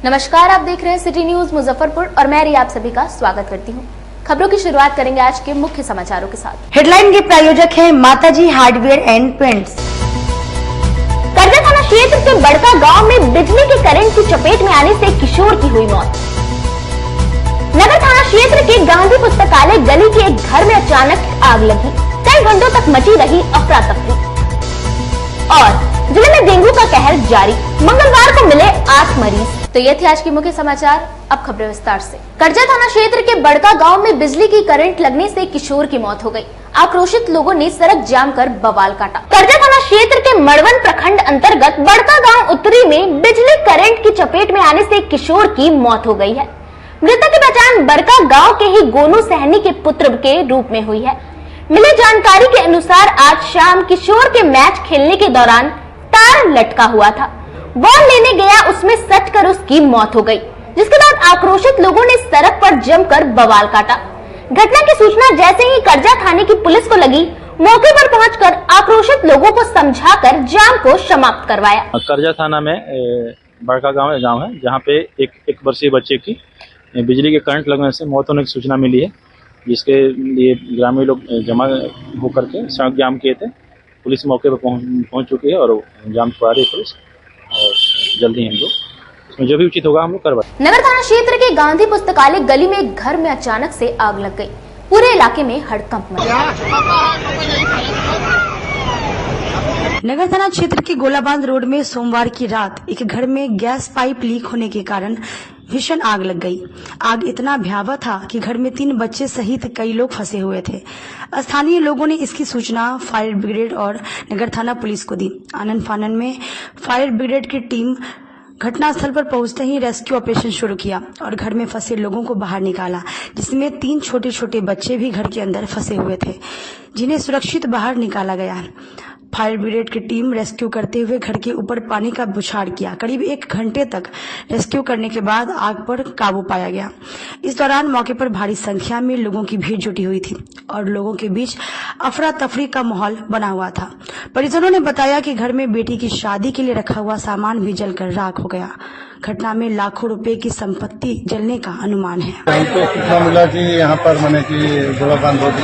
नमस्कार, आप देख रहे हैं सिटी न्यूज मुजफ्फरपुर और मैं रिया आप सभी का स्वागत करती हूं। खबरों की शुरुआत करेंगे आज के मुख्य समाचारों के साथ। हेडलाइन के प्रायोजक हैं माताजी हार्डवेयर एंड पेंट्स। करजा थाना क्षेत्र के बड़का गांव में बिजली के करंट की चपेट में आने से किशोर की हुई मौत। नगर थाना क्षेत्र के गांधी पुस्तकालय गली के एक घर में अचानक आग लगी, कई घंटों तक मची रही अफरा तफरी। और जिले में डेंगू का कहर जारी, मंगलवार को मिले 8 मरीज। तो ये थे आज के मुख्य समाचार। अब खबरें विस्तार से। करजा थाना क्षेत्र के बड़का गांव में बिजली की करंट लगने से किशोर की मौत हो गई। आक्रोशित लोगों ने सड़क जाम कर बवाल काटा। करजा थाना क्षेत्र के मड़वन प्रखंड अंतर्गत बड़का गांव उत्तरी में बिजली करंट की चपेट में आने से किशोर की मौत हो गई है। मृतक की पहचान बड़का गांव के ही गोनू सहनी के पुत्र के रूप में हुई है। मिली जानकारी के अनुसार आज शाम किशोर के मैच खेलने के दौरान तार लटका हुआ था, बॉल लेने गया, उसमें सटकर उसकी मौत हो गई, जिसके बाद आक्रोशित लोगों ने सड़क पर जमकर बवाल काटा। घटना की सूचना जैसे ही करजा थाने की पुलिस को लगी, मौके पर पहुंचकर आक्रोशित लोगों को समझाकर जाम को समाप्त करवाया। करजा थाना में बड़का गांव है जहां पे एक वर्षीय बच्चे की बिजली के करंट लगने से मौत होने की सूचना मिली है, जिसके लिए ग्रामीण लोग जमा होकर के सड़क जाम किए थे। पुलिस मौके पर पहुंच चुकी है और जाम छुड़ा रही है पुलिस, और जल्दी ही हम लोग इसमें जो भी उचित होगा हम लोग करवाएंगे। नगर थाना क्षेत्र के गांधी पुस्तकालय गली में एक घर में अचानक से आग लग गई, पूरे इलाके में हड़कंप मचा। नगर थाना क्षेत्र के गोलाबांध रोड में सोमवार की रात एक घर में गैस पाइप लीक होने के कारण भीषण आग लग गई। आग इतना भयावह था कि घर में 3 बच्चे सहित कई लोग फंसे हुए थे। स्थानीय लोगों ने इसकी सूचना फायर ब्रिगेड और नगर थाना पुलिस को दी। आनन फानन में फायर ब्रिगेड की टीम घटनास्थल पर पहुंचते ही रेस्क्यू ऑपरेशन शुरू किया और घर में फंसे लोगों को बाहर निकाला, जिसमें 3 छोटे छोटे बच्चे भी घर के अंदर फंसे हुए थे, जिन्हें सुरक्षित बाहर निकाला गया। फायर ब्रिगेड की टीम रेस्क्यू करते हुए घर के ऊपर पानी का बौछार किया। करीब 1 घंटे तक रेस्क्यू करने के बाद आग पर काबू पाया गया। इस दौरान मौके पर भारी संख्या में लोगों की भीड़ जुटी हुई थी और लोगों के बीच अफरा तफरी का माहौल बना हुआ था। परिजनों ने बताया कि घर में बेटी की शादी के लिए रखा हुआ सामान भी जलकर राख हो गया। घटना में लाखों रुपए की संपत्ति जलने का अनुमान है। हमको सूचना मिला कि यहाँ पर मैंने कि गोलाबांध रोड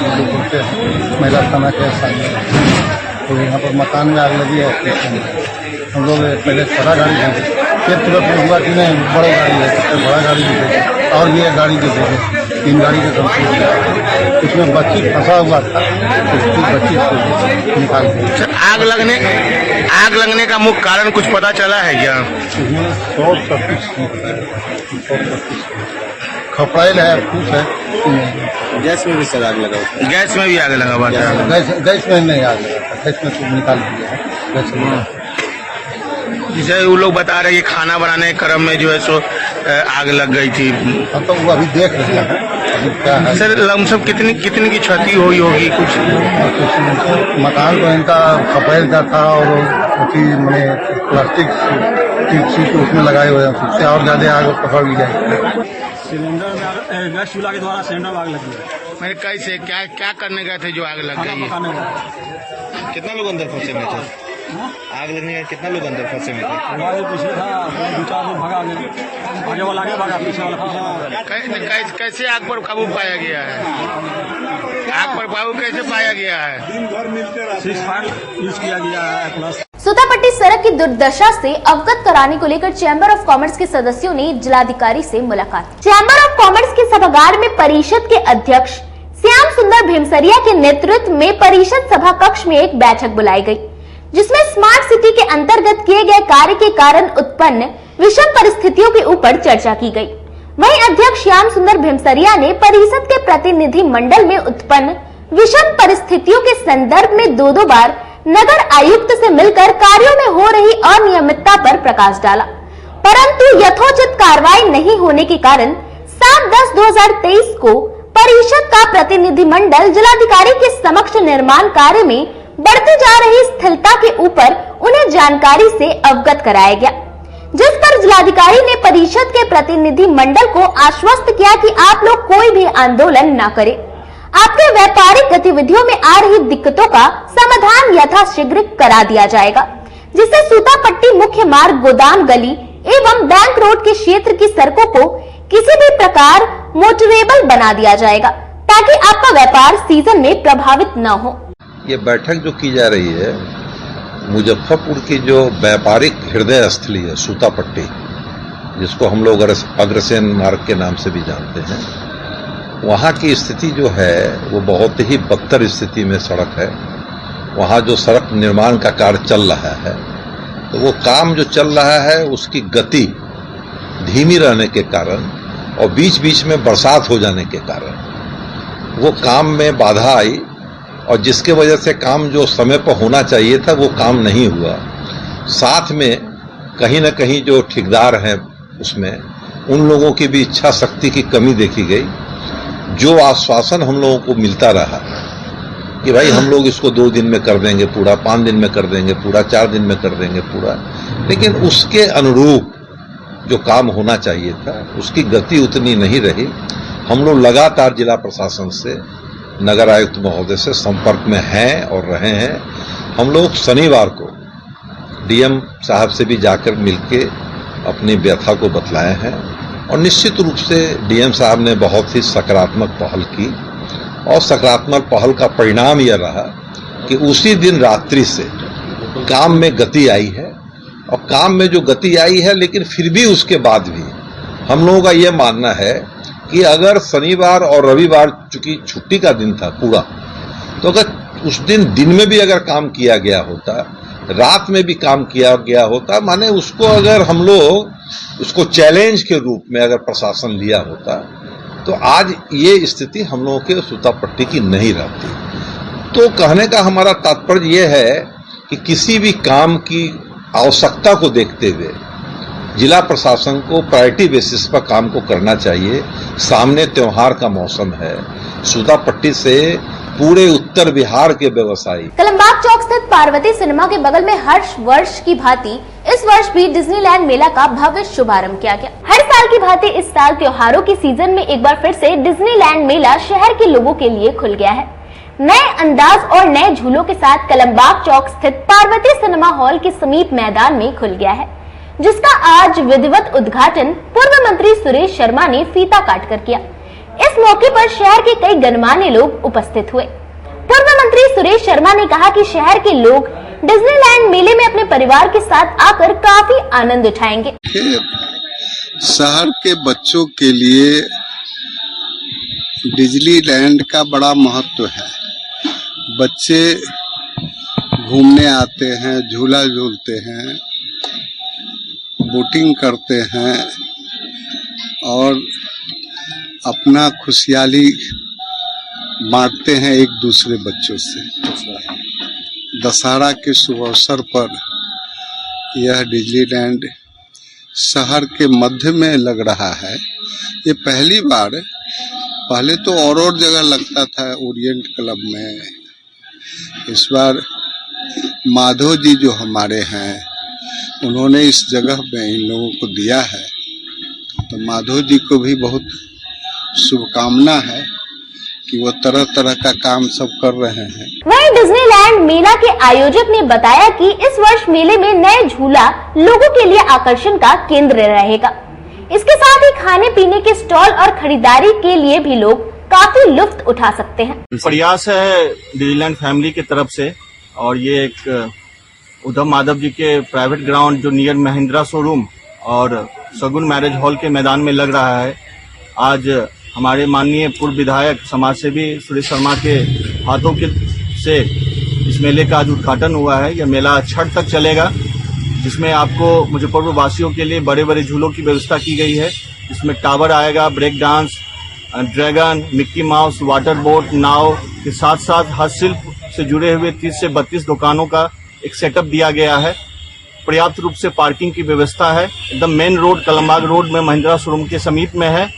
महिला थाना के सामने तो यहाँ पर मकान में आग लगी है। हम लोग पहले छोटा गाड़ी भेजे, फिर तुरंत में हुआ कि नहीं बड़ी गाड़ी है, तो बड़ा गाड़ी भी भेजे और भी एक गाड़ी भी भेजे, 3 गाड़ी के कंप्लीट। उसमें बच्ची फंसा हुआ था, उसकी बच्ची को निकाल दी। आग लगने का मुख्य कारण कुछ पता चला है क्या? इसमें शॉर्ट खपड़ाइल है, कुछ है। गैस में भी सर आग लगा? गैस में भी आग लगा हुआ था। गैस में नहीं आग लगा था, गैस में तो निकाल दिया है, गैस में। जैसे वो लोग बता रहे हैं कि खाना बनाने के क्रम में जो है सो आग लग गई थी। हम तो वो अभी देख रहे हैं अभी क्या है। सर लमसम कितनी की क्षति हुई होगी? कुछ मकान तो इनका खपड़ाइल का था और मैंने प्लास्टिक की शीट उसमें लगाए हुए हैं, उससे और ज्यादा आग पकड़ ली जाए। सिलेंडर में गैस चूल्हा के द्वारा सिलेंडर में आग लगी है। मैंने कैसे क्या करने गए थे जो आग लग गई? कितना लोग अंदर फंसे में थे? आग लगने का कितना लोग अंदर फंसे में थे? पीछे था 2-4 लोग भागा, आगे वाला आगे भागा, पीछे वाला पीछे। कैसे आग पर काबू पाया गया है? आग पर काबू कैसे पाया गया है? दिन भर मिलकर सीज फायर यूज किया गया है। प्लस सूतापट्टी सड़क की दुर्दशा से अवगत कराने को लेकर चैम्बर ऑफ कॉमर्स के सदस्यों ने जिलाधिकारी से मुलाकात। चैम्बर ऑफ कॉमर्स के सभागार में परिषद के अध्यक्ष श्याम सुंदर भीमसरिया के नेतृत्व में परिषद सभा कक्ष में एक बैठक बुलाई गई, जिसमें स्मार्ट सिटी के अंतर्गत किए गए कार्य के कारण उत्पन्न विषम परिस्थितियों के ऊपर चर्चा की गई। वहीं अध्यक्ष श्याम सुंदर भीमसरिया ने परिषद के प्रतिनिधि मंडल में उत्पन्न विषम परिस्थितियों के संदर्भ में 2 बार नगर आयुक्त से मिलकर कार्यों में हो रही अनियमितता पर प्रकाश डाला, परंतु यथोचित कार्रवाई नहीं होने के कारण 7/10/2023 को परिषद का प्रतिनिधिमंडल जिलाधिकारी के समक्ष निर्माण कार्य में बढ़ती जा रही स्थिरता के ऊपर उन्हें जानकारी से अवगत कराया गया, जिस पर जिलाधिकारी ने परिषद के प्रतिनिधि मंडल को आश्वस्त किया कि आप लोग कोई भी आंदोलन न करें, आपके व्यापारिक गतिविधियों में आ रही दिक्कतों का समाधान यथाशीघ्र करा दिया जाएगा, जिससे सूतापट्टी मुख्य मार्ग गोदाम गली एवं बैंक रोड के क्षेत्र की सड़कों को किसी भी प्रकार मोटरेबल बना दिया जाएगा ताकि आपका व्यापार सीजन में प्रभावित न हो। ये बैठक जो की जा रही है मुजफ्फरपुर की जो व्यापारिक हृदय स्थली है सूतापट्टी, जिसको हम लोग अग्रसेन मार्ग के नाम से भी जानते हैं, वहाँ की स्थिति जो है वो बहुत ही बदतर स्थिति में सड़क है। वहाँ जो सड़क निर्माण का कार्य चल रहा है तो वो काम जो चल रहा है उसकी गति धीमी रहने के कारण और बीच बीच में बरसात हो जाने के कारण वो काम में बाधा आई और जिसके वजह से काम जो समय पर होना चाहिए था वो काम नहीं हुआ। साथ में कहीं न कहीं जो ठेकेदार हैं उसमें उन लोगों की भी इच्छा शक्ति की कमी देखी गई। जो आश्वासन हम लोगों को मिलता रहा कि भाई हम लोग इसको 2 दिन में कर देंगे पूरा, 5 दिन में कर देंगे पूरा, 4 दिन में कर देंगे पूरा, लेकिन उसके अनुरूप जो काम होना चाहिए था उसकी गति उतनी नहीं रही। हम लोग लगातार जिला प्रशासन से, नगर आयुक्त महोदय से संपर्क में हैं और रहे हैं। हम लोग शनिवार को डीएम साहब से भी जाकर मिलके अपनी व्यथा को बतलाए हैं और निश्चित रूप से डीएम साहब ने बहुत ही सकारात्मक पहल की और सकारात्मक पहल का परिणाम यह रहा कि उसी दिन रात्रि से काम में गति आई है। और काम में जो गति आई है, लेकिन फिर भी उसके बाद भी हम लोगों का यह मानना है कि अगर शनिवार और रविवार चूंकि छुट्टी का दिन था पूरा, तो अगर उस दिन में भी अगर काम किया गया होता, रात में भी काम किया गया होता, माने उसको अगर हम लोग उसको चैलेंज के रूप में अगर प्रशासन लिया होता तो आज ये स्थिति हम लोगों के सूतापट्टी की नहीं रहती। तो कहने का हमारा तात्पर्य यह है कि किसी भी काम की आवश्यकता को देखते हुए जिला प्रशासन को प्रायोरिटी बेसिस पर काम को करना चाहिए। सामने त्योहार का मौसम है, सूतापट्टी से पूरे उत्तर बिहार के व्यवसायी। कलमबाग चौक स्थित पार्वती सिनेमा के बगल में हर वर्ष की भांति इस वर्ष भी डिज्नीलैंड मेला का भव्य शुभारंभ किया गया। हर साल की भांति इस साल त्योहारों की सीजन में एक बार फिर से डिज्नीलैंड मेला शहर के लोगों के लिए खुल गया है। नए अंदाज और नए झूलों के साथ कलमबाग चौक स्थित पार्वती सिनेमा हॉल के समीप मैदान में खुल गया है, जिसका आज विधिवत उद्घाटन पूर्व मंत्री सुरेश शर्मा ने फीता काटकर किया। इस मौके पर शहर के कई गणमान्य लोग उपस्थित हुए। पूर्व मंत्री सुरेश शर्मा ने कहा कि शहर के लोग डिज्नीलैंड मेले में अपने परिवार के साथ आकर काफी आनंद उठाएंगे। शहर के बच्चों के लिए डिज्नीलैंड का बड़ा महत्व है। बच्चे घूमने आते हैं, झूला झूलते हैं, बोटिंग करते हैं और अपना खुशहाली बांटते हैं एक दूसरे बच्चों से। दशहरा के शुभ अवसर पर यह डिज्नीलैंड शहर के मध्य में लग रहा है। ये पहली बार, पहले तो और जगह लगता था, ओरिएंट क्लब में। इस बार माधव जी जो हमारे हैं उन्होंने इस जगह में इन लोगों को दिया है, तो माधव जी को भी बहुत शुभकामना है कि वो तरह तरह का काम सब कर रहे हैं। वहीं डिज्नीलैंड मेला के आयोजक ने बताया कि इस वर्ष मेले में नए झूला लोगों के लिए आकर्षण का केंद्र रहेगा। इसके साथ ही खाने पीने के स्टॉल और खरीदारी के लिए भी लोग काफी लुत्फ उठा सकते हैं। प्रयास है डिज्नीलैंड फैमिली की तरफ से, और ये एक उद्धव माधव जी के प्राइवेट ग्राउंड जो नियर महिंद्रा शोरूम और सगुन मैरिज हॉल के मैदान में लग रहा है। आज हमारे माननीय पूर्व विधायक समाज सेवी सुरेश शर्मा के हाथों से इस मेले का आज उद्घाटन हुआ है। यह मेला छठ तक चलेगा, जिसमें आपको मुजफ्फरपुर वासियों के लिए बड़े बड़े झूलों की व्यवस्था की गई है। इसमें टावर आएगा, break dance, dragon, Mickey Mouse, water boat, नाव के साथ साथ हस्तशिल्प से जुड़े हुए 30 से 32 दुकानों का एक सेटअप दिया गया है। पर्याप्त रूप से पार्किंग की व्यवस्था है। एकदम मेन रोड कलमबाग रोड में महिंद्रा शोरूम के समीप में है।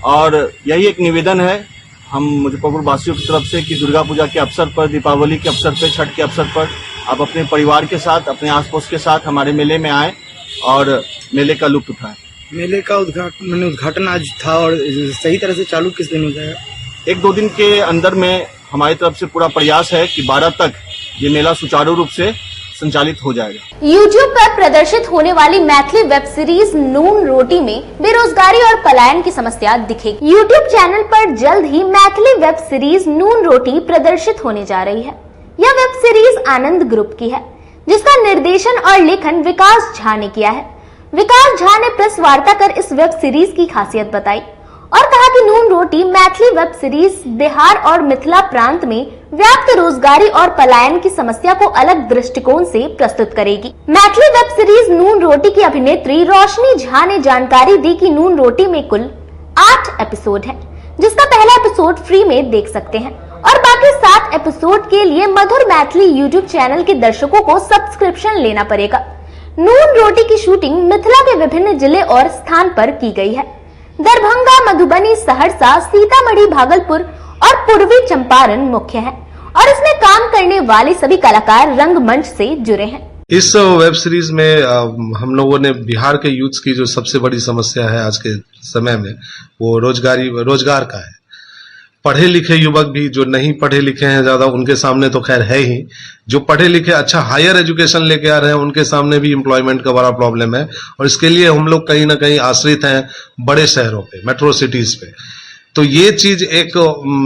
और यही एक निवेदन है हम मुजफ्फरपुर वासियों की तरफ से कि दुर्गा पूजा के अवसर पर, दीपावली के अवसर पर, छठ के अवसर पर आप अपने परिवार के साथ, अपने आस पड़ोस के साथ हमारे मेले में आएं और मेले का लुत्फ उठाएं। मेले का उद्घाटन आज था और सही तरह से चालू किस दिन हो जाएगा? 1-2 दिन के अंदर में हमारी तरफ से पूरा प्रयास है कि 12 तक ये मेला सुचारू रूप से संचालित हो जाएगा। YouTube पर प्रदर्शित होने वाली मैथिली वेब सीरीज नून रोटी में बेरोजगारी और पलायन की समस्या दिखेगी। YouTube चैनल पर जल्द ही मैथिली वेब सीरीज नून रोटी प्रदर्शित होने जा रही है। यह वेब सीरीज आनंद ग्रुप की है, जिसका निर्देशन और लेखन विकास झा ने किया है। विकास झा ने प्रेस वार्ता कर इस वेब सीरीज की खासियत बताई और कहा कि नून रोटी मैथिली वेब सीरीज बिहार और मिथिला प्रांत में व्याप्त रोजगारी और पलायन की समस्या को अलग दृष्टिकोण से प्रस्तुत करेगी। मैथिली वेब सीरीज नून रोटी की अभिनेत्री रोशनी झा ने जानकारी दी कि नून रोटी में कुल 8 एपिसोड है, जिसका पहला एपिसोड फ्री में देख सकते हैं और बाकी 7 एपिसोड के लिए मधुर मैथिली यूट्यूब चैनल के दर्शकों को सब्सक्रिप्शन लेना पड़ेगा। नून रोटी की शूटिंग मिथिला के विभिन्न जिले और स्थान पर की गई है। दरभंगा, मधुबनी, सहरसा, सीतामढ़ी, भागलपुर और पूर्वी चंपारण मुख्य है और इसमें काम करने वाले सभी कलाकार रंगमंच से जुड़े हैं। इस वेब सीरीज में हम लोगों ने बिहार के यूथ की जो सबसे बड़ी समस्या है आज के समय में, वो रोजगार का है। पढ़े लिखे युवक भी जो नहीं पढ़े लिखे हैं ज्यादा, उनके सामने तो खैर है ही, जो पढ़े लिखे अच्छा हायर एजुकेशन लेके आ रहे हैं उनके सामने भी एम्प्लॉयमेंट का बड़ा प्रॉब्लम है और इसके लिए हम लोग कहीं ना कहीं आश्रित हैं बड़े शहरों पे, मेट्रो सिटीज पे। तो ये चीज एक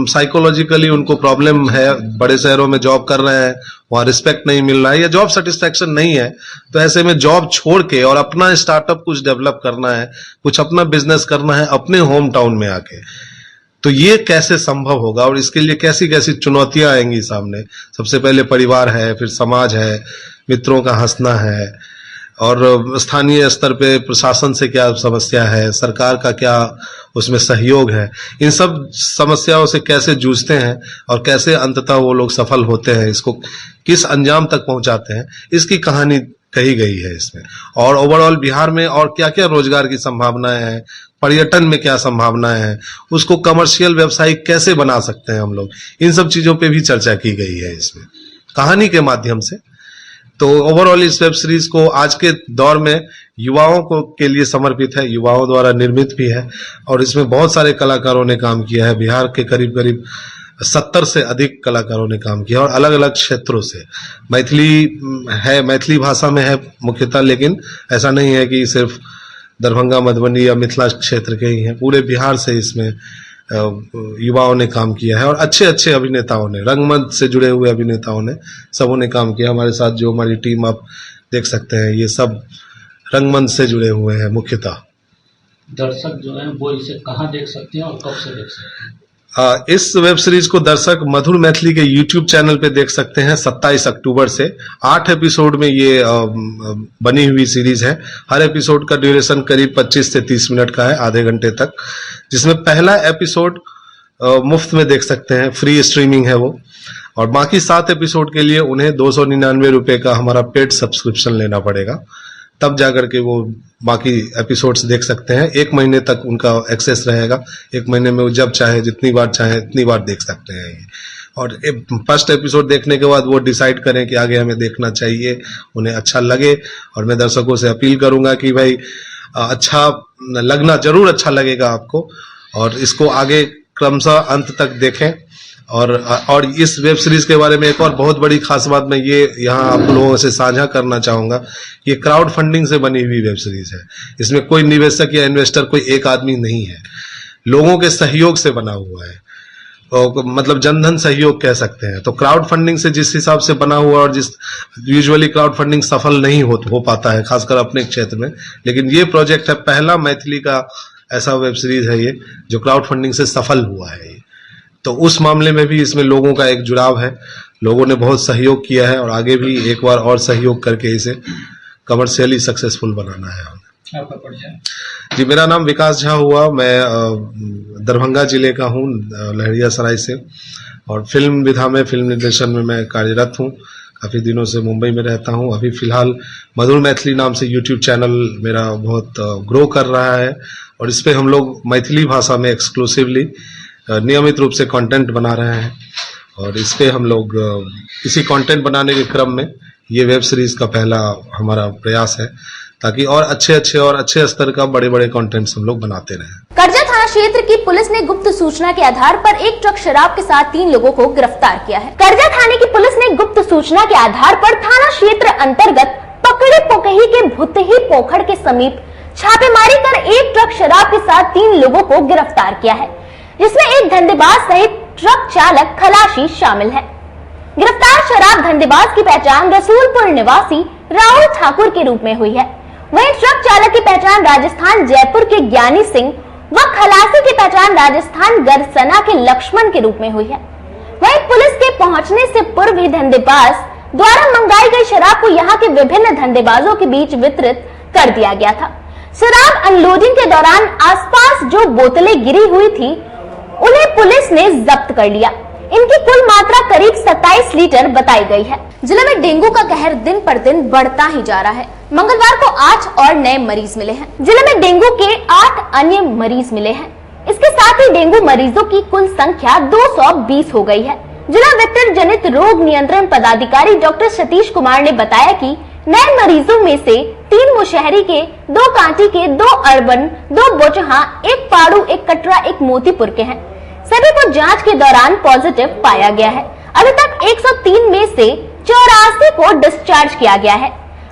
साइकोलॉजिकली उनको प्रॉब्लम है। बड़े शहरों में जॉब कर रहे हैं, वहां रिस्पेक्ट नहीं मिल रहा है या जॉब सेटिस्फेक्शन नहीं है, तो ऐसे में जॉब छोड़ के और अपना स्टार्टअप कुछ डेवलप करना है, कुछ अपना बिजनेस करना है अपने होम टाउन में आके, तो ये कैसे संभव होगा और इसके लिए कैसी कैसी चुनौतियां आएंगी सामने। सबसे पहले परिवार है, फिर समाज है, मित्रों का हंसना है और स्थानीय स्तर पे प्रशासन से क्या समस्या है, सरकार का क्या उसमें सहयोग है। इन सब समस्याओं से कैसे जूझते हैं और कैसे अंततः वो लोग सफल होते हैं, इसको किस अंजाम तक पहुंचाते हैं, इसकी कहानी कही गई है इसमें। और ओवरऑल बिहार में और क्या क्या रोजगार की संभावनाएं हैं, पर्यटन में क्या संभावनाएं हैं, उसको कमर्शियल व्यवसायिक कैसे बना सकते हैं हम लोग, इन सब चीजों पे भी चर्चा की गई है इसमें कहानी के माध्यम से। तो ओवरऑल इस वेब सीरीज को आज के दौर में युवाओं को के लिए समर्पित है, युवाओं द्वारा निर्मित भी है और इसमें बहुत सारे कलाकारों ने काम किया है। बिहार के करीब करीब 70 से अधिक कलाकारों ने काम किया और अलग अलग क्षेत्रों से। मैथिली भाषा में है मुख्यतः, लेकिन ऐसा नहीं है कि सिर्फ दरभंगा, मधुबनी या मिथिला क्षेत्र के ही हैं, पूरे बिहार से इसमें युवाओं ने काम किया है और अच्छे अच्छे अभिनेताओं ने, रंगमंच से जुड़े हुए अभिनेताओं ने, सबों ने काम किया। हमारे साथ जो हमारी टीम आप देख सकते हैं, ये सब रंगमंच से जुड़े हुए हैं मुख्यतः। दर्शक जो है वो इसे कहाँ देख सकते हैं और कब से देख सकते हैं? इस वेब सीरीज को दर्शक मधुर मैथिली के YouTube चैनल पे देख सकते हैं 27 अक्टूबर से। 8 एपिसोड में ये बनी हुई सीरीज है। हर एपिसोड का ड्यूरेशन करीब 25 से 30 मिनट का है, आधे घंटे तक, जिसमें पहला एपिसोड मुफ्त में देख सकते हैं, फ्री स्ट्रीमिंग है वो, और बाकी 7 एपिसोड के लिए उन्हें 299 रुपए का हमारा पेड सब्सक्रिप्शन लेना पड़ेगा, तब जाकर के वो बाकी एपिसोड्स देख सकते हैं। 1 महीने तक उनका एक्सेस रहेगा। 1 महीने में वो जब चाहे, जितनी बार चाहे उतनी बार देख सकते हैं ये। और फर्स्ट एपिसोड देखने के बाद वो डिसाइड करें कि आगे हमें देखना चाहिए, उन्हें अच्छा लगे। और मैं दर्शकों से अपील करूंगा कि भाई अच्छा लगना, जरूर अच्छा लगेगा आपको, और इसको आगे क्रमशः अंत तक देखें। और इस वेब सीरीज के बारे में एक और बहुत बड़ी खास बात मैं ये यहाँ आप लोगों से साझा करना चाहूंगा, ये क्राउड फंडिंग से बनी हुई वेब सीरीज है। इसमें कोई निवेशक या इन्वेस्टर कोई एक आदमी नहीं है, लोगों के सहयोग से बना हुआ है, और मतलब जनधन सहयोग कह सकते हैं। तो क्राउड फंडिंग से जिस हिसाब से बना हुआ, और जिस यूजुअली क्राउड फंडिंग सफल नहीं हो पाता है, खासकर अपने क्षेत्र में, लेकिन ये प्रोजेक्ट है, पहला मैथिली का ऐसा वेब सीरीज है ये जो क्राउड फंडिंग से सफल हुआ है। तो उस मामले में भी इसमें लोगों का एक जुड़ाव है, लोगों ने बहुत सहयोग किया है और आगे भी एक बार और सहयोग करके इसे कमर्शियली सक्सेसफुल बनाना है। आपका परिचय? जी, मेरा नाम विकास झा हुआ, मैं दरभंगा जिले का हूँ, लहरियासराय से, और फिल्म विधा में, फिल्म निर्देशन में मैं कार्यरत हूँ। काफ़ी दिनों से मुंबई में रहता हूँ। अभी फिलहाल मधुर मैथिली नाम से यूट्यूब चैनल मेरा बहुत ग्रो कर रहा है और इस पर हम लोग मैथिली भाषा में एक्सक्लूसिवली नियमित रूप से कंटेंट बना रहे हैं। और इस पे हम लोग इसी कंटेंट बनाने के क्रम में ये वेब सीरीज का पहला हमारा प्रयास है। ताकि और अच्छे स्तर का बड़े बड़े कंटेंट्स हम लोग बनाते रहें। करजा थाना क्षेत्र की पुलिस ने गुप्त सूचना के आधार पर एक ट्रक शराब के साथ 3 लोगों को गिरफ्तार किया है। करजा थाने की पुलिस ने गुप्त सूचना के आधार पर थाना क्षेत्र अंतर्गत पकड़े पोकही के भुतही पोखर के समीप छापेमारी कर एक ट्रक शराब के साथ 3 लोगों को गिरफ्तार किया है, जिसमें एक धंधेबाज सहित ट्रक चालक खलासी शामिल है। गिरफ्तार शराब धंधेबाज की पहचान रसूलपुर निवासी राहुल ठाकुर के रूप में हुई है। वहीं ट्रक चालक की पहचान राजस्थान जयपुर के ज्ञानी सिंह व खलासी की पहचान राजस्थान गरसना के लक्ष्मण के रूप में हुई है। वहीं पुलिस के पहुंचने से पूर्व ही धंधेबाज द्वारा मंगाई गई शराब को यहां के विभिन्न धंधेबाजों के बीच वितरित कर दिया गया था। शराब अनलोडिंग के दौरान आसपास जो बोतलें गिरी हुई थी उन्हें पुलिस ने जब्त कर लिया। इनकी कुल मात्रा करीब 27 लीटर बताई गई है। जिले में डेंगू का कहर दिन पर दिन बढ़ता ही जा रहा है। मंगलवार को 8 और नए मरीज मिले हैं। जिले में डेंगू के 8 अन्य मरीज मिले हैं। इसके साथ ही डेंगू मरीजों की कुल संख्या 220 हो गई है। जिला वेक्टर जनित रोग नियंत्रण पदाधिकारी डॉक्टर सतीश कुमार ने बताया कि नए मरीजों में से 3 मुशहरी के, 2 कांटी के, 2 अर्बन, 2 बोचहा, 1 पाड़ू, 1 कटरा, 1 मोतीपुर के हैं। सभी को जांच के दौरान पॉजिटिव पाया गया है। अभी तक 103 में से 84 को डिस्चार्ज किया गया है।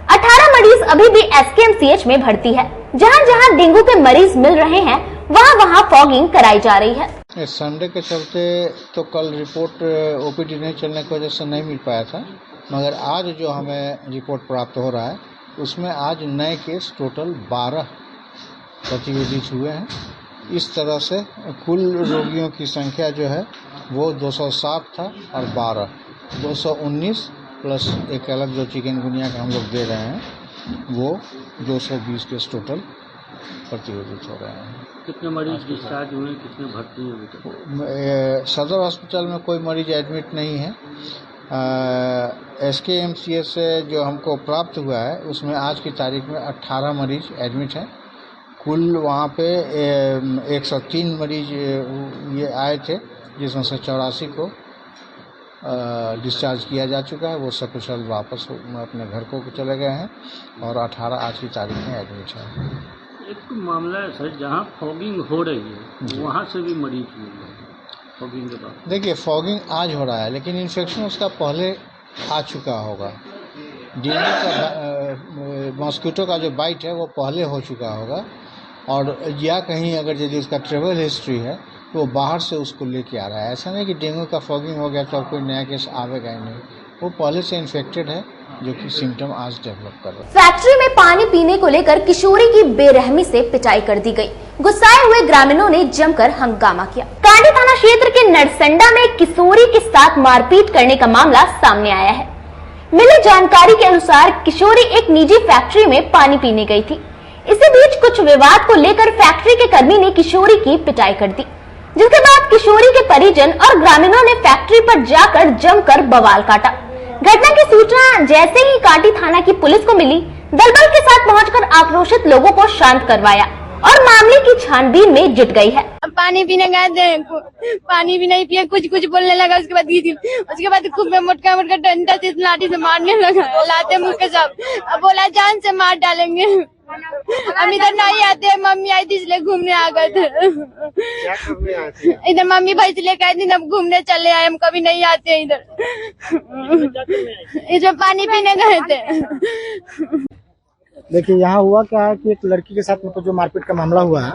18 मरीज अभी भी एसकेएमसीएच में भर्ती है। जहां जहां डेंगू के मरीज मिल रहे हैं वहां वहां फॉगिंग कराई जा रही है। संडे के चलते तो कल रिपोर्ट ओपीडी नहीं चलने की वजह से नहीं मिल पाया था, मगर आज जो हमें रिपोर्ट प्राप्त हो रहा है उसमें आज नए केस टोटल 12 प्रतिवेदित हुए हैं। इस तरह से कुल रोगियों की संख्या जो है वो 207 था और 12 219 प्लस एक अलग जो चिकनगुनिया का हम लोग दे रहे हैं वो 220 केस टोटल प्रतिवेदित हो रहे हैं। कितने मरीज डिस्चार्ज हुए, कितने भर्ती हुए? सदर हॉस्पिटल में कोई मरीज एडमिट नहीं है। एसकेएमसीएच से जो हमको प्राप्त हुआ है उसमें आज की तारीख में 18 मरीज एडमिट हैं। कुल वहाँ पे 103 मरीज ये आए थे, जिसमें से 84 को डिस्चार्ज किया जा चुका है। वो सकुशल वापस अपने घर को चले गए हैं और 18 आज की तारीख में एडमिट है। एक मामला है सर, जहाँ फॉगिंग हो रही है वहाँ से भी मरीज हुए हैं फॉगिंग के बाद। देखिए, फॉगिंग आज हो रहा है लेकिन इन्फेक्शन उसका पहले आ चुका होगा। डेंगू का मॉस्किटो का जो बाइट है वो पहले हो चुका होगा, और या कहीं अगर यदि उसका ट्रेवल हिस्ट्री है तो वो बाहर से उसको लेके आ रहा है। ऐसा नहीं कि डेंगू का फॉगिंग हो गया तो अब कोई नया केस आवेगा ही नहीं, वो पहले से इन्फेक्टेड है जो कि सिम्टम आज डेवलप कर रहा है। फैक्ट्री में पानी पीने को लेकर किशोरी की बेरहमी से पिटाई कर दी गई। गुस्साए हुए ग्रामीणों ने जमकर हंगामा किया। कांडी थाना क्षेत्र के नरसंडा में किशोरी के साथ मारपीट करने का मामला सामने आया है। मिली जानकारी के अनुसार किशोरी एक निजी फैक्ट्री में पानी पीने गई थी। इसी बीच कुछ विवाद को लेकर फैक्ट्री के कर्मी ने किशोरी की पिटाई कर दी, जिसके बाद किशोरी के परिजन और ग्रामीणों ने फैक्ट्री पर जाकर जमकर बवाल काटा। घटना की सूचना जैसे ही कांटी थाना की पुलिस को मिली, दलबल के साथ पहुंचकर आक्रोशित लोगों को शांत करवाया और मामले की छानबीन में जुट गई है। पानी पीने गए थे, पानी भी नहीं पिया, कुछ बोलने लगा। उसके बाद खूब मोटका डंडा से लाठी से मारने लगा, लाते मुँह के सब। अब बोला जान से मार डालेंगे। हम इधर नहीं आते, मम्मी आई थी इसलिए घूमने आ गए थे। इधर मम्मी भाई से लेकर आई थी, अब घूमने चले आए। हम कभी नहीं आते इधर। इधर पानी पीने गए थे। देखिए, यहाँ हुआ क्या है कि एक लड़की के साथ मतलब जो मारपीट का मामला हुआ है,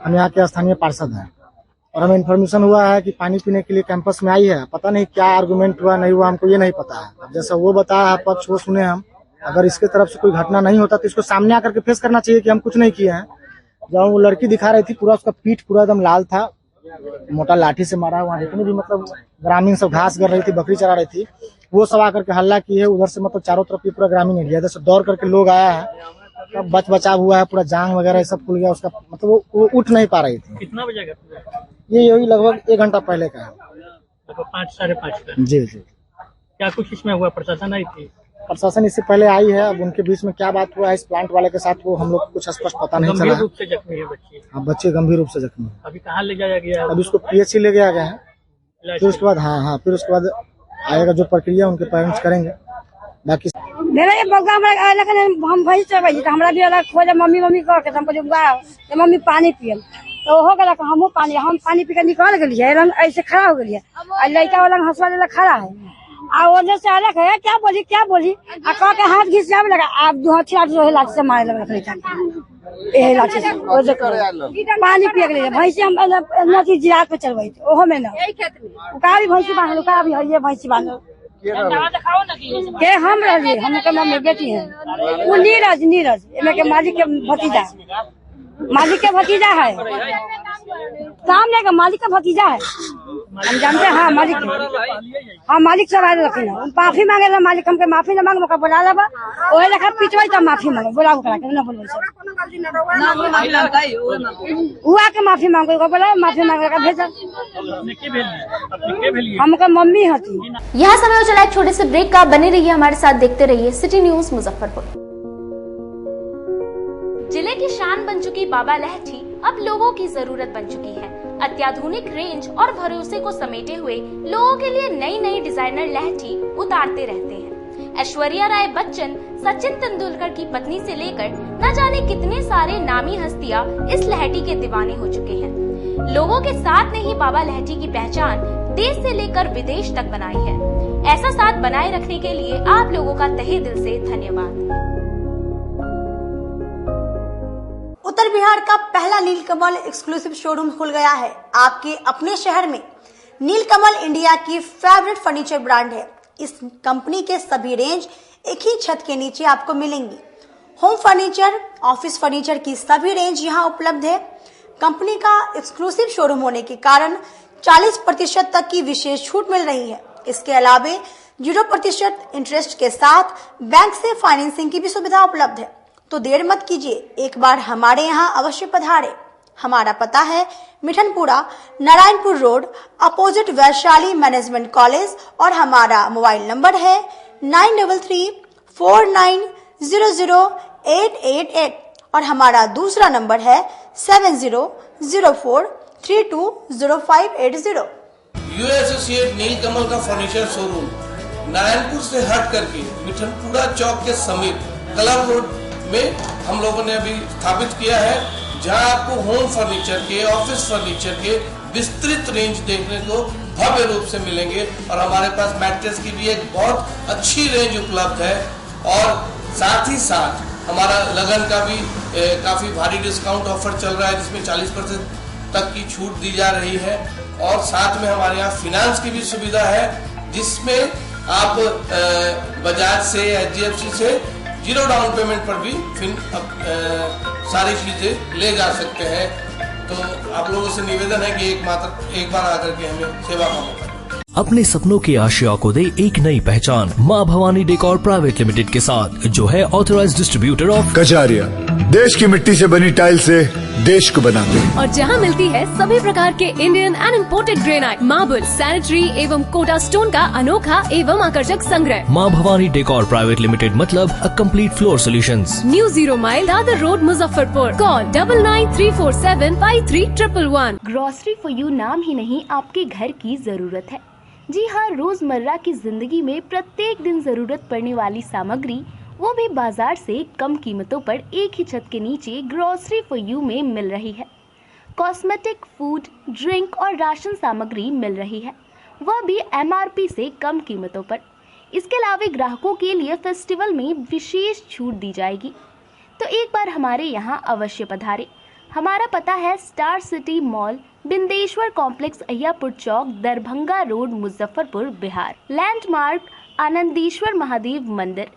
हम यहाँ के स्थानीय पार्षद हैं और हमें इन्फॉर्मेशन हुआ है कि पानी पीने के लिए कैंपस में आई है। पता नहीं क्या आर्गुमेंट हुआ नहीं हुआ, हमको ये नहीं पता है। जैसा वो बताया है पक्ष वो सुने हम। अगर इसके तरफ से कोई घटना नहीं होता तो इसको सामने आकर के फेस करना चाहिए कि हम कुछ नहीं किए हैं। जब वो लड़की दिखा रही थी, पूरा उसका पीठ पूरा एकदम लाल था, मोटा लाठी से मारा। वहाँ जितने भी मतलब ग्रामीण सब घास कर रही थी, बकरी चरा रही थी, वो सब आकर के हल्ला की है। उधर से मतलब चारों तरफ पूरा ग्रामीण एरिया, इधर से दौड़ करके लोग आया है, तब बचाव हुआ है। पूरा जांग वगैरह सब खुल गया उसका, मतलब वो उठ नहीं पा रही थी। कितना बजे का? ये यही लगभग 1 घंटा पहले का है, लगभग 5 साढ़े 5 का। जी। क्या कुछ इसमें हुआ? प्रशासन आई थी? प्रशासन इससे पहले आई है। अब उनके बीच में क्या बात हुआ है इस प्लांट वाले के साथ, वो हम लोग कुछ स्पष्ट पता नहीं चला। गंभीर रूप से जख्मी है बच्ची? हाँ, बच्चे गंभीर रूप से जख्मी है। अभी कहाँ ले जाया गया? अभी उसको पीएचसी ले गया गया है। फिर उसके बाद फिर उसके बाद आएगा जो प्रक्रिया उनके पेरेंट्स करेंगे। बाकी मेरा ये बग्गा हमारा हम भैंस चढ़ तो हमारा भी अलग खोजे मम्मी मम्मी कह के हमको जो मम्मी पानी पियल तो हो गया हम पानी पी के निकल गए ऐसे खड़ा हो गए लड़का वाला हंसवा वाला खड़ा है आ वजह से अलग है क्या बोली आ कह के हाथ घिस जावे लगा आप दो लाठी से मारे लगा लड़का लाठी से पानी पिए के लिए भैंसी हम नदी जिरात पे चलवाई थी ओहो में ना का भी भैंसी बांध का भी है ये भैंसी बांध के हम रही हम के मम्मी बेटी है वो नीरज इनमें के मालिक के भतीजा है सामने का मालिक का भतीजा है हम जानते हैं। हाँ मालिक सब आए रखे ना माफी मांगे ला मालिक हमके माफी न मांगे बोला ला ओहे लेखा पिटवाई तो माफी मांगे बोला ना बोल हुआ के माफी मांगे बोला माफी मांगे का भेजा हमका मम्मी हती। यहाँ समय हो चला एक छोटे से ब्रेक का। बने रहिए हमारे साथ, देखते रहिए सिटी न्यूज मुजफ्फरपुर। जिले की शान बन चुकी बाबा लहठी अब लोगों की जरूरत बन चुकी है। अत्याधुनिक रेंज और भरोसे को समेटे हुए लोगों के लिए नई नई डिजाइनर लहठी उतारते रहते हैं। ऐश्वर्या राय बच्चन, सचिन तेंदुलकर की पत्नी से लेकर न जाने कितने सारे नामी हस्तियां इस लहठी के दीवाने हो चुके हैं। लोगों के साथ ने ही बाबा लहठी की पहचान देश से लेकर विदेश तक बनाई है। ऐसा साथ बनाए रखने के लिए आप लोगों का तहे दिल से धन्यवाद। उत्तर बिहार का पहला नीलकमल एक्सक्लूसिव शोरूम खुल गया है आपके अपने शहर में। नीलकमल इंडिया की फेवरेट फर्नीचर ब्रांड है। इस कंपनी के सभी रेंज एक ही छत के नीचे आपको मिलेंगी। होम फर्नीचर, ऑफिस फर्नीचर की सभी रेंज यहाँ उपलब्ध है। कंपनी का एक्सक्लूसिव शोरूम होने के कारण 40% तक की विशेष छूट मिल रही है। इसके अलावे 0% इंटरेस्ट के साथ बैंक से फाइनेंसिंग की भी सुविधा उपलब्ध है। तो देर मत कीजिए, एक बार हमारे यहाँ अवश्य पधारे। हमारा पता है Mithanpura, Narayanpur road, opposite Vaishali management college और हमारा मोबाइल नंबर है 9334900888 और हमारा दूसरा नंबर है 7004320580। यूए एसोसिएट नीलकमल का फर्नीचर शोरूम नारायणपुर से हट करके मिठनपुरा चौक के समीप क्लब रोड में हम लोगों ने अभी स्थापित किया है, जहां आपको होम फर्नीचर के, ऑफिस फर्नीचर के विस्तृत रेंज देखने को भव्य रूप से मिलेंगे। और हमारे पास मैट्रेस की भी एक बहुत अच्छी रेंज उपलब्ध है। और साथ ही साथ हमारा लगन का भी काफी भारी डिस्काउंट ऑफर चल रहा है, जिसमें 40% तक की छूट दी जा रही है। और साथ में हमारे यहाँ फाइनेंस की भी सुविधा है, जिसमें आप बजाज से, HDFC से 0 डाउन पेमेंट पर भी सारी चीजें ले जा सकते हैं। तो आप लोगों से निवेदन है कि एक बार आकर के हमें सेवा का मौका। अपने सपनों की आशिया को दे एक नई पहचान माँ भवानी डेकोर प्राइवेट लिमिटेड के साथ, जो है ऑथराइज्ड डिस्ट्रीब्यूटर ऑफ कचारिया। देश की मिट्टी से बनी टाइल से देश को बनाते हैं। और जहां मिलती है सभी प्रकार के Indian and imported granite, marble, sanitary एवं कोटा स्टोन का अनोखा एवं आकर्षक संग्रह। माँ भवानी डेकोर प्राइवेट लिमिटेड मतलब a complete floor solutions. New 0 mile Dadar road, Muzaffarpur. Call 9934753111। Grocery for you नाम ही नहीं, आपके घर की जरूरत है। जी हाँ, रोजमर्रा की जिंदगी में प्रत्येक दिन जरूरत पड़ने वाली सामग्री, वो भी बाजार से कम कीमतों पर एक ही छत के नीचे ग्रोसरी फॉर यू में मिल रही है। कॉस्मेटिक, फूड, ड्रिंक और राशन सामग्री मिल रही है, वह भी MRP से कम कीमतों पर। इसके अलावा ग्राहकों के लिए फेस्टिवल में विशेष छूट दी जाएगी। तो एक बार हमारे यहाँ अवश्य पधारे। हमारा पता है Star City Mall, Bindeshwar complex, Ayyapur Chowk, Darbhanga road, Muzaffarpur, Bihar. Landmark Anandeshwar Mahadev Mandir.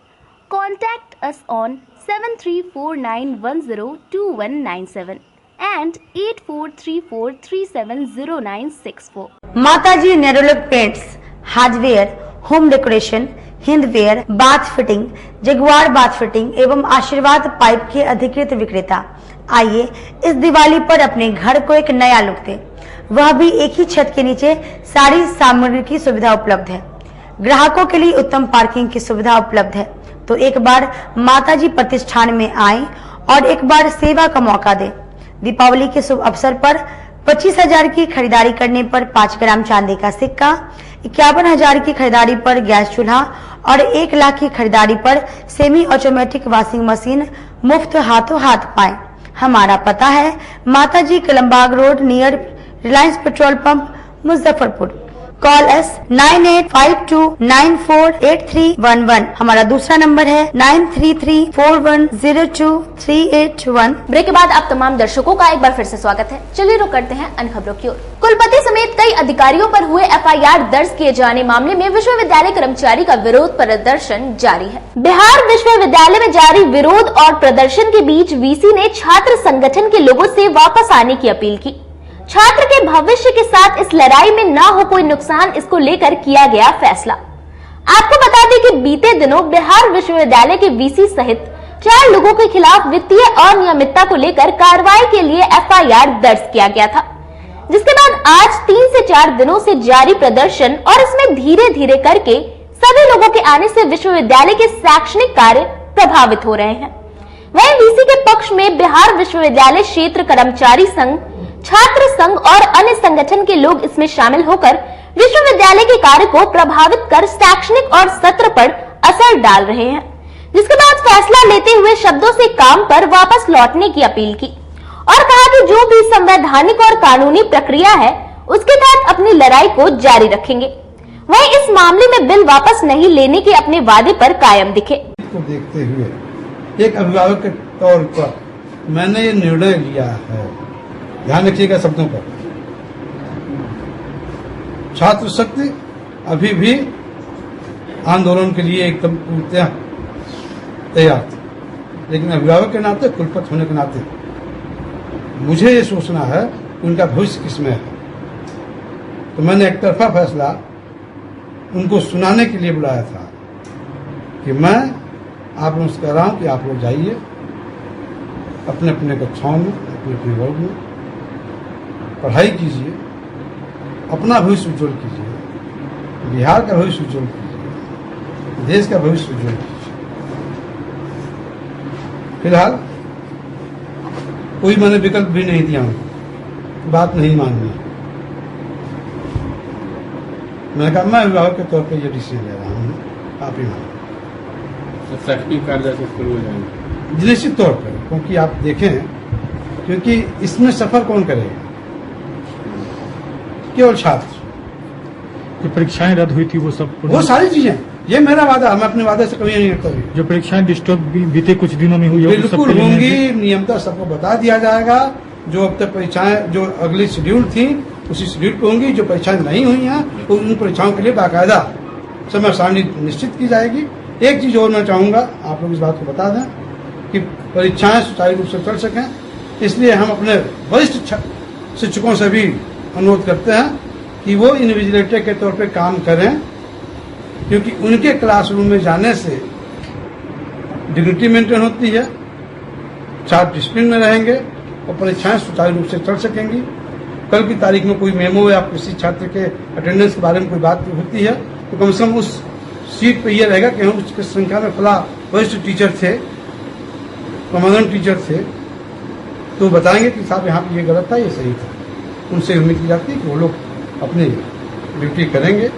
Contact us on 7349102197 and 8434370964. Mataji Nerolac paints, hardware, home decoration, Hindware, bath fitting, Jaguar bath fitting एवं आशीर्वाद पाइप के अधिकृत विक्रेता। आइए इस दिवाली पर अपने घर को एक नया लुक दें, वह भी एक ही छत के नीचे सारी सामग्री की सुविधा उपलब्ध है। ग्राहकों के लिए उत्तम पार्किंग की सुविधा उपलब्ध है। तो एक बार माताजी प्रतिष्ठान में आएं और एक बार सेवा का मौका दें। दीपावली के शुभ अवसर पर 25,000 की खरीदारी करने पर 5 ग्राम चांदी का सिक्का, 51,000 की खरीदारी पर गैस चूल्हा और 1 लाख की खरीदारी पर सेमी ऑटोमेटिक वॉशिंग मशीन मुफ्त हाथों हाथ पाएं। हमारा पता है माताजी Kalambagh road near Reliance petrol pump Muzaffarpur. Call S 9852948311। हमारा दूसरा नंबर है 9334102381। ब्रेक के बाद आप तमाम दर्शकों का एक बार फिर से स्वागत है। चलिए रुक करते हैं अन्य खबरों की ओर। कुलपति समेत कई अधिकारियों पर हुए FIR दर्ज किए जाने मामले में विश्वविद्यालय कर्मचारी का विरोध प्रदर्शन जारी है। बिहार विश्वविद्यालय में जारी विरोध और प्रदर्शन के बीच VC ने छात्र संगठन के लोगों से वापस आने की अपील की। छात्र के भविष्य के साथ इस लड़ाई में ना हो कोई नुकसान, इसको लेकर किया गया फैसला। आपको बता दें कि बीते दिनों बिहार विश्वविद्यालय के VC सहित 4 लोगों के खिलाफ वित्तीय अनियमितता को लेकर कार्रवाई के लिए FIR दर्ज किया गया था, जिसके बाद आज 3 से 4 दिनों से जारी प्रदर्शन और इसमें धीरे धीरे करके सभी लोगों के आने से विश्वविद्यालय के शैक्षणिक कार्य प्रभावित हो रहे हैं। वहीं VC के पक्ष में बिहार विश्वविद्यालय क्षेत्र कर्मचारी संघ, छात्र संघ और अन्य संगठन के लोग इसमें शामिल होकर विश्वविद्यालय के कार्य को प्रभावित कर शैक्षणिक और सत्र पर असर डाल रहे हैं, जिसके बाद फैसला लेते हुए शब्दों से काम पर वापस लौटने की अपील की और कहा कि जो भी संवैधानिक और कानूनी प्रक्रिया है उसके तहत अपनी लड़ाई को जारी रखेंगे। वहीं इस मामले में बिल वापस नहीं लेने के अपने वादे पर कायम दिखे। को देखते हुए एक अभिभावक के तौर पर मैंने ये निर्णय लिया है, ध्यान रखिएगा शब्दों पर। छात्र शक्ति अभी भी आंदोलन के लिए एकदम पूर्णतः तैयार थी, लेकिन अभिभावक के नाते, कुलपति होने के नाते मुझे ये सोचना है उनका भविष्य किसमें है। तो मैंने एक तरफा फैसला उनको सुनाने के लिए बुलाया था कि मैं आप लोगों से कह रहा हूं कि आप लोग जाइए अपने अपने कक्षाओं में, अपने अपने वर्ग में पढ़ाई कीजिए, अपना भविष्य उज्जवल कीजिए, बिहार का भविष्य उज्जवल कीजिए, देश का भविष्य उज्जवल कीजिए। फिलहाल कोई मैंने विकल्प भी नहीं दिया, बात नहीं माननी। मैंने कहा मैं अभिभावक के तौर पर यह डिसीजन ले रहा हूँ, आप ही मानो। निश्चित तौर पर, क्योंकि आप देखें, क्योंकि इसमें सफर कौन करेगा? केवल छात्र। जो परीक्षाएं रद्द हुई थी वो सब, वो सारी चीजें, ये मेरा वादा, मैं अपने वादे से कभी नहीं करता। जो परीक्षाएं डिस्टर्ब बीते कुछ दिनों में हुई बिल्कुल होंगी, नियमतः सबको बता दिया जाएगा। जो अब तक परीक्षाएं जो अगली शेड्यूल थी उसी शेड्यूल पे होंगी। जो परीक्षाएं नहीं हुई हैं उन परीक्षाओं के लिए बाकायदा समय सारणी निश्चित की जाएगी। एक चीज और मैं चाहूंगा, आप लोग इस बात को बता दें कि परीक्षाएं सुचारू रूप से चल सकें, इसलिए हम अपने वरिष्ठ शिक्षकों से भी अनुरोध करते हैं कि वो इन्विजिलेटर के तौर पे काम करें, क्योंकि उनके क्लासरूम में जाने से डिग्निटी मेंटेन होती है, छात्र डिसिप्लिन में रहेंगे और परीक्षाएं सुचारू रूप से चल सकेंगी। कल की तारीख में कोई मेमो या किसी छात्र के अटेंडेंस के बारे में कोई बात होती है तो कम से कम उस सीट पे ये रहेगा कि हम उसकी संख्या में फला वरिष्ठ टीचर थे, कमांडेंट टीचर थे, तो बताएंगे कि साहब यहाँ पे ये गलत था, ये सही था। उनसे उम्मीद की जाती है कि वो लोग अपनी ड्यूटी करेंगे,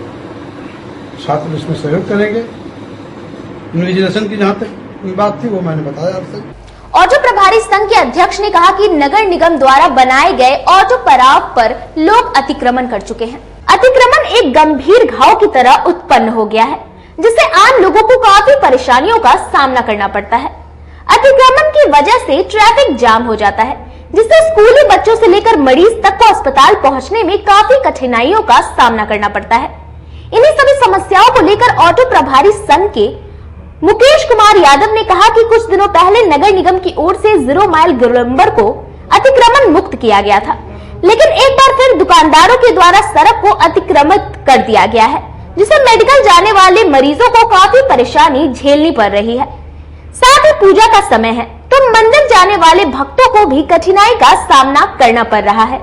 छात्र इसमें सहयोग करेंगे। इन्विजिलेशन की जहाँ तक बात थी वो मैंने बताया आपसे। ऑटो प्रभारी संघ के अध्यक्ष ने कहा कि नगर निगम द्वारा बनाए गए ऑटो पड़ाव पर लोग अतिक्रमण कर चुके हैं। अतिक्रमण एक गंभीर घाव की तरह उत्पन्न हो गया है, जिससे आम लोगों को काफी परेशानियों का सामना करना पड़ता है। अतिक्रमण की वजह से ट्रैफिक जाम हो जाता है, जिससे स्कूली बच्चों से लेकर मरीज तक को अस्पताल पहुंचने में काफी कठिनाइयों का सामना करना पड़ता है। इन्हीं सभी समस्याओं को लेकर ऑटो प्रभारी संघ के मुकेश कुमार यादव ने कहा कि कुछ दिनों पहले नगर निगम की ओर से 0 माइल गोलंबर को अतिक्रमण मुक्त किया गया था, लेकिन एक बार फिर दुकानदारों के द्वारा सड़क को अतिक्रमित कर दिया गया है, जिससे मेडिकल जाने वाले मरीजों को काफी परेशानी झेलनी पड़ रही है। साथ ही पूजा का समय है तो मंदिर जाने वाले भक्तों को भी कठिनाई का सामना करना पड़ रहा है।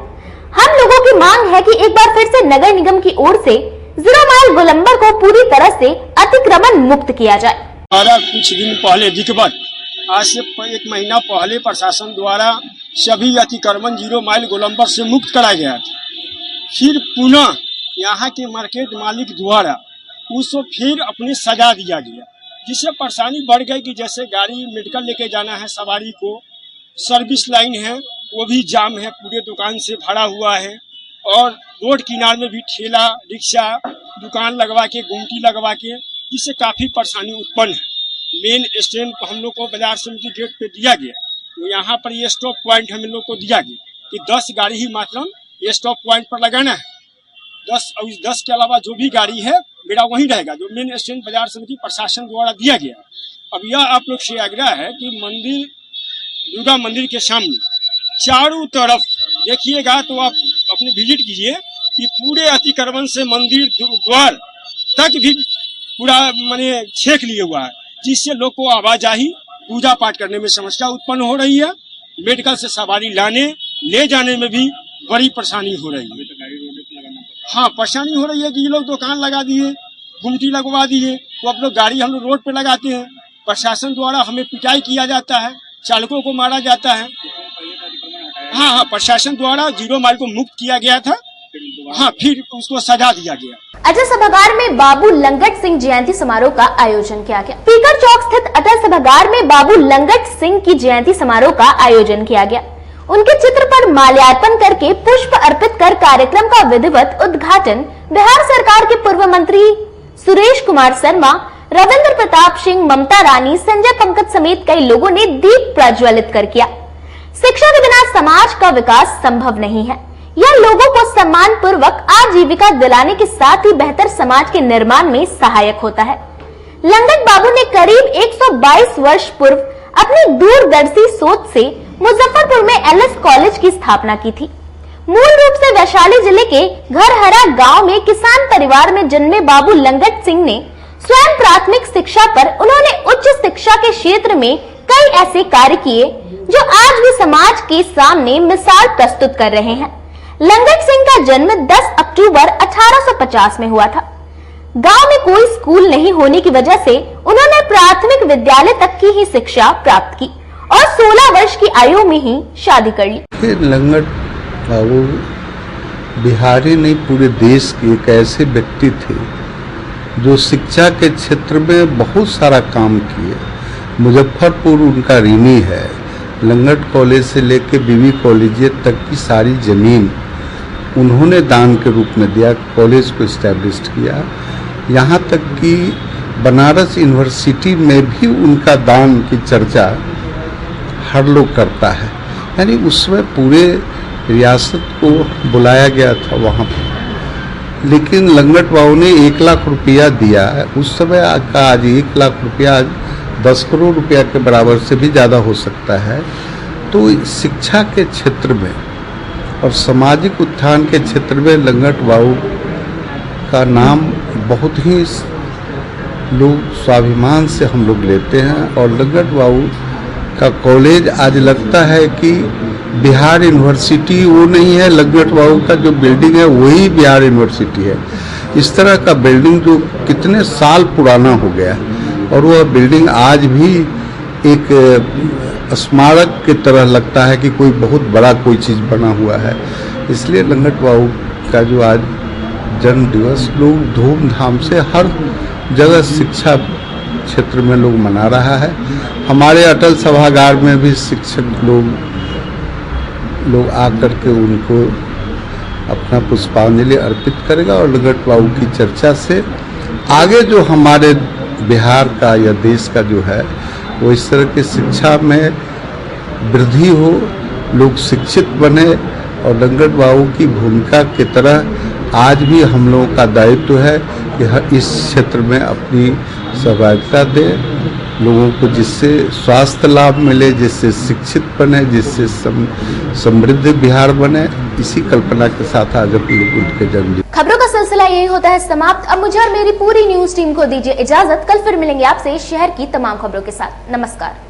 हम लोगों की मांग है कि एक बार फिर से नगर निगम की ओर से 0 माइल गोलंबर को पूरी तरह से अतिक्रमण मुक्त किया जाए। कुछ दिन पहले दिखबत, आज से 1 महीना पहले प्रशासन द्वारा सभी अतिक्रमण 0 माइल गोलंबर से मुक्त कराया गया था। फिर पुनः यहाँ के मार्केट मालिक द्वारा उसको फिर अपने सजा दिया गया, जिससे परेशानी बढ़ गई कि जैसे गाड़ी मेडिकल लेके जाना है सवारी को, सर्विस लाइन है वो भी जाम है, पूरे दुकान से भरा हुआ है, और रोड किनारे में भी ठेला रिक्शा दुकान लगवा के गुमटी लगवा के, जिससे काफी परेशानी उत्पन्न है। मेन स्टैंड हम लोग को बाजार समिति गेट पे दिया गया, तो यहाँ पर ये स्टॉप पॉइंट हम लोग को दिया गया कि 10 गाड़ी ही मात्र ये स्टॉप पॉइंट पर लगाना है। 10 और इस 10 के अलावा जो भी गाड़ी है मेरा वहीं रहेगा, जो मेन स्टैंड बाजार समिति प्रशासन द्वारा दिया गया। अब यह आप लोग से आग्रह है कि मंदिर दुर्गा मंदिर के सामने चारों तरफ देखिएगा तो आप अपने विजिट कीजिए कि पूरे अतिक्रमण से मंदिर द्वार तक भी पूरा माने छेक लिए हुआ है, जिससे लोग को आवाजाही पूजा पाठ करने में समस्या उत्पन्न हो रही है। मेडिकल से सवारी लाने ले जाने में भी बड़ी परेशानी हो रही है। हाँ, परेशानी हो रही है कि ये लोग दुकान लगा दिए, गुमटी लगवा दिए, तो अब लोग गाड़ी हम लोग रोड पे लगाते हैं। प्रशासन द्वारा हमें पिटाई किया जाता है, चालकों को मारा जाता है। हाँ, प्रशासन द्वारा 0 माइल को मुक्त किया गया था। हाँ, फिर उसको सजा दिया गया। अटल सभागार में बाबू लंगट सिंह जयंती समारोह का आयोजन किया गया। स्पीकर चौक स्थित अटल सभागार में बाबू लंगट सिंह की जयंती समारोह का आयोजन किया गया। उनके चित्र पर माल्यार्पण करके पुष्प अर्पित कर कार्यक्रम का विधिवत उद्घाटन बिहार सरकार के पूर्व मंत्री सुरेश कुमार शर्मा, रविंद्र प्रताप सिंह, ममता रानी, संजय पंकज समेत कई लोगों ने दीप प्रज्वलित कर किया। शिक्षा के बिना समाज का विकास संभव नहीं है। यह लोगों को सम्मान पूर्वक आजीविका दिलाने के साथ ही बेहतर समाज के निर्माण में सहायक होता है। लंगट बाबू ने करीब 122 वर्ष पूर्व अपनी दूरदर्शी सोच से मुजफ्फरपुर में एलएस कॉलेज की स्थापना की थी। मूल रूप से वैशाली जिले के घरहरा गांव में किसान परिवार में जन्मे बाबू लंगट सिंह ने स्वयं प्राथमिक शिक्षा पर उन्होंने उच्च शिक्षा के क्षेत्र में कई ऐसे कार्य किए जो आज भी समाज के सामने मिसाल प्रस्तुत कर रहे हैं। लंगट सिंह का जन्म 10 अक्टूबर 1850 में हुआ था। गांव में कोई स्कूल नहीं होने की वजह से उन्होंने प्राथमिक विद्यालय तक की ही शिक्षा प्राप्त की और 16 वर्ष की आयु में ही शादी कर ली। फिर लंगट बाबू बिहारी नहीं पूरे देश के एक ऐसे व्यक्ति थे जो शिक्षा के क्षेत्र में बहुत सारा काम किए। मुजफ्फरपुर उनका ऋणी है। लंगट कॉलेज से लेकर बीवी कॉलेजियत तक की सारी जमीन उन्होंने दान के रूप में दिया, कॉलेज को इस्टेब्लिश किया। यहाँ तक कि बनारस यूनिवर्सिटी में भी उनका दान की चर्चा हर लोग करता है। यानी उसमें पूरे रियासत को बुलाया गया था वहाँ पर। लेकिन लंगट बाबू ने 1 लाख रुपया दिया। उस समय का आज 1 लाख रुपया 10 करोड़ रुपया के बराबर से भी ज़्यादा हो सकता है। तो शिक्षा के क्षेत्र में और सामाजिक उत्थान के क्षेत्र में लंगट बाबू का नाम बहुत ही लोग स्वाभिमान से हम लोग लेते हैं। और लंगट बाबू का कॉलेज आज लगता है कि बिहार यूनिवर्सिटी वो नहीं है, लंगट बाबू का जो बिल्डिंग है वही बिहार यूनिवर्सिटी है। इस तरह का बिल्डिंग जो कितने साल पुराना हो गया और वह बिल्डिंग आज भी एक स्मारक की तरह लगता है कि कोई बहुत बड़ा कोई चीज़ बना हुआ है। इसलिए लंगट बाबू का जो आज जन्म दिवस लोग धूमधाम से हर जगह शिक्षा क्षेत्र में लोग मना रहा है। हमारे अटल सभागार में भी शिक्षक लोग आकर के उनको अपना पुष्पांजलि अर्पित करेगा। और लंगट बाबू की चर्चा से आगे जो हमारे बिहार का या देश का जो है वो इस तरह की शिक्षा में वृद्धि हो, लोग शिक्षित बने। और लंगट बाबू की भूमिका की तरह आज भी हम लोगों का दायित्व है कि इस क्षेत्र में अपनी सहभागिता दें लोगों को, जिससे स्वास्थ्य लाभ मिले, जिससे शिक्षित बने, जिससे समृद्ध बिहार बने। इसी कल्पना के साथ आज हम लोग उनके जन्मदिन। खबरों का सिलसिला यही होता है समाप्त। अब मुझे और मेरी पूरी न्यूज टीम को दीजिए इजाजत। कल फिर मिलेंगे आपसे शहर की तमाम खबरों के साथ। नमस्कार।